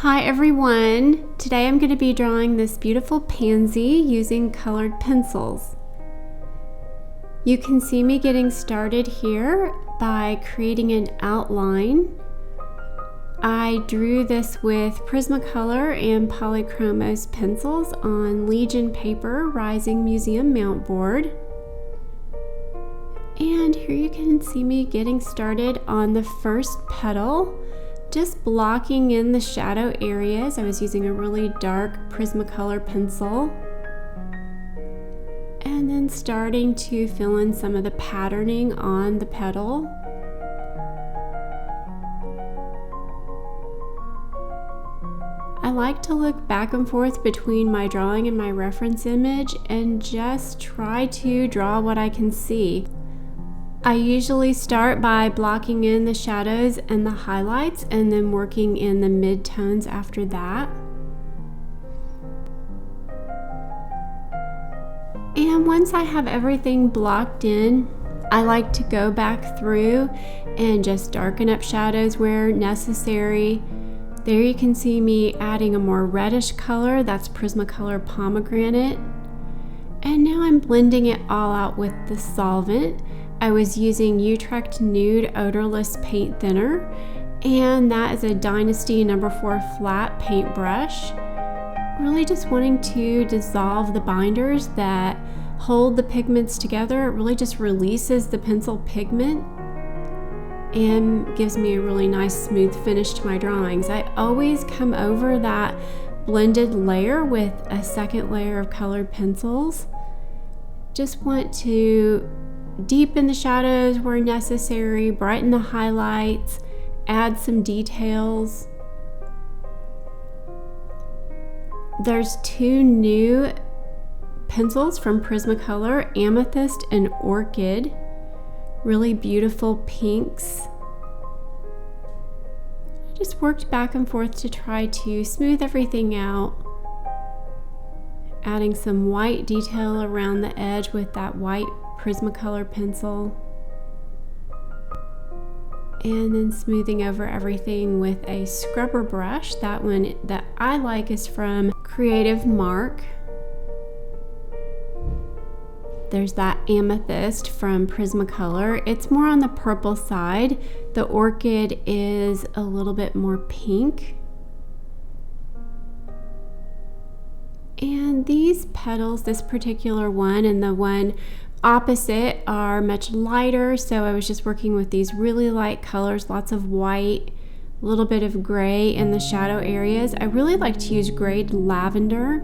Hi everyone! Today I'm going to be drawing this beautiful pansy using colored pencils. You can see me getting started here by creating an outline. I drew this with Prismacolor and Polychromos pencils on Legion paper Rising Museum mount board. And here you can see me getting started on the first petal. Just blocking in the shadow areas. I was using a really dark Prismacolor pencil. And then starting to fill in some of the patterning on the petal. I like to look back and forth between my drawing and my reference image and just try to draw what I can see. I usually start by blocking in the shadows and the highlights and then working in the mid-tones after that. And once I have everything blocked in, I like to go back through and just darken up shadows where necessary. There you can see me adding a more reddish color, that's Prismacolor Pomegranate. And now I'm blending it all out with the solvent. I was using Utrecht Nude Odorless Paint Thinner, and that is a Dynasty No. 4 flat paintbrush. Really just wanting to dissolve the binders that hold the pigments together. It really just releases the pencil pigment and gives me a really nice smooth finish to my drawings. I always come over that blended layer with a second layer of colored pencils. Just want to deepen the shadows where necessary, brighten the highlights, add some details. There's two new pencils from Prismacolor, Amethyst and Orchid. Really beautiful pinks. I just worked back and forth to try to smooth everything out. Adding some white detail around the edge with that white Prismacolor pencil, and then smoothing over everything with a scrubber brush. That one that I like is from Creative Mark. There's that Amethyst from Prismacolor. It's more on the purple side. The Orchid is a little bit more pink. And these petals, this particular one and the one opposite, are much lighter, so I was just working with these really light colors, lots of white, a little bit of gray in the shadow areas. I really like to use grayed lavender,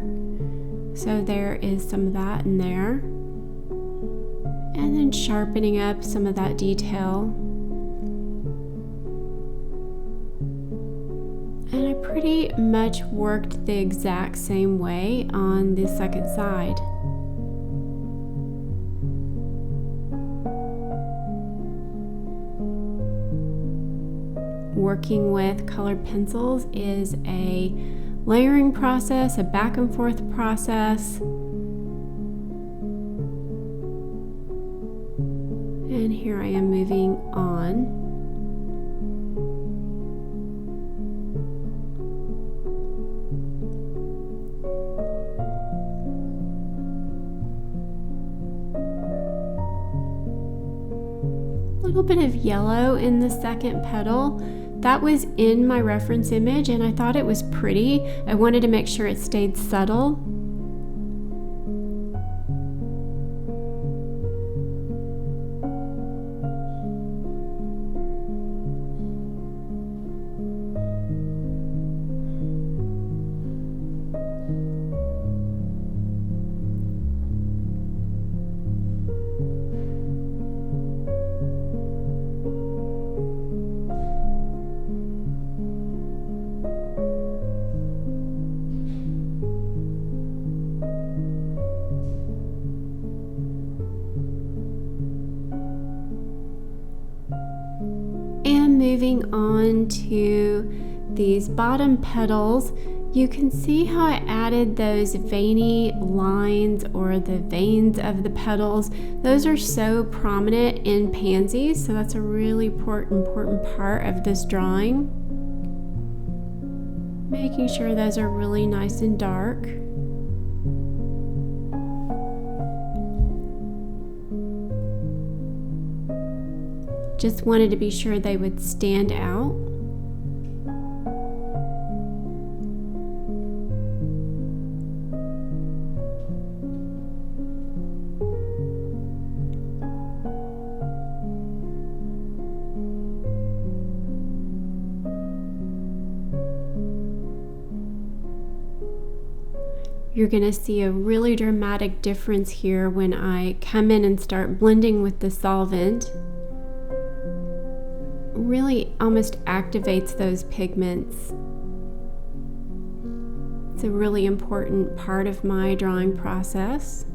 so there is some of that in there. And then sharpening up some of that detail. And I pretty much worked the exact same way on the second side. Working with colored pencils is a layering process, a back and forth process. And here I am moving on. A little bit of yellow in the second petal. That was in my reference image and I thought it was pretty. I wanted to make sure it stayed subtle. Moving on to these bottom petals, you can see how I added those veiny lines or the veins of the petals. Those are so prominent in pansies, so that's a really important part of this drawing. Making sure those are really nice and dark. Just wanted to be sure they would stand out. You're going to see a really dramatic difference here when I come in and start blending with the solvent. Really almost activates those pigments. It's a really important part of my drawing process.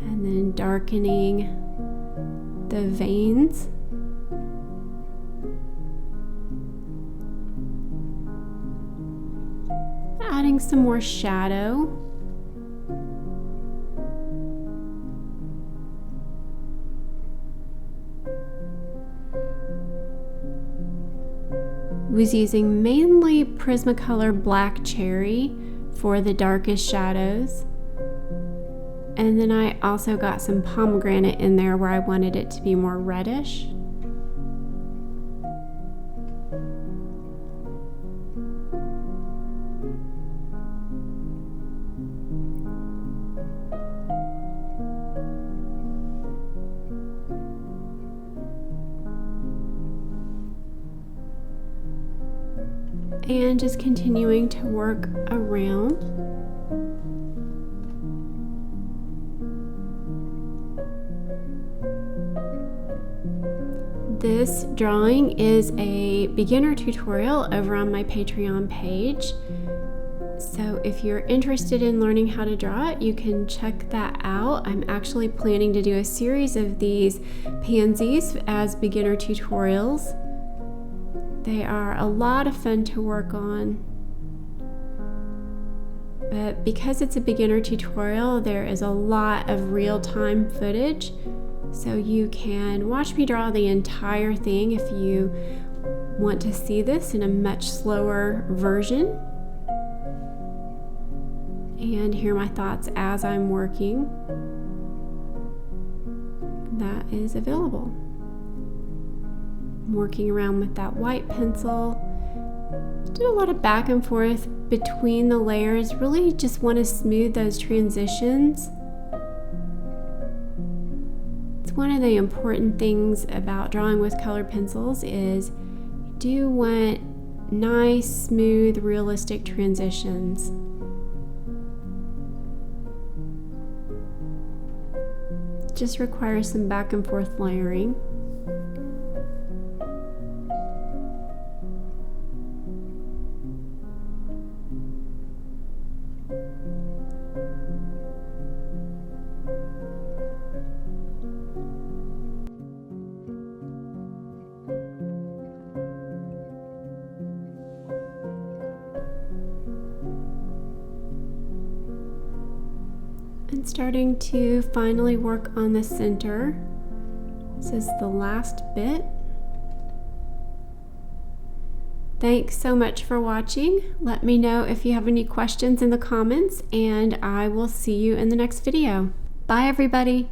And then darkening the veins. Adding some more shadow. Was using mainly Prismacolor Black Cherry for the darkest shadows. And then I also got some pomegranate in there where I wanted it to be more reddish. And just continuing to work around. This drawing is a beginner tutorial over on my Patreon page. So if you're interested in learning how to draw it, you can check that out. I'm actually planning to do a series of these pansies as beginner tutorials. They are a lot of fun to work on. But because it's a beginner tutorial, there is a lot of real-time footage. So you can watch me draw the entire thing if you want to see this in a much slower version. And hear my thoughts as I'm working. That is available. I'm working around with that white pencil. Did a lot of back and forth between the layers. Really just want to smooth those transitions. It's one of the important things about drawing with colored pencils is you do want nice, smooth, realistic transitions. Just requires some back and forth layering. And starting to finally work on the center. This is the last bit. Thanks so much for watching. Let me know if you have any questions in the comments, and I will see you in the next video. Bye, everybody.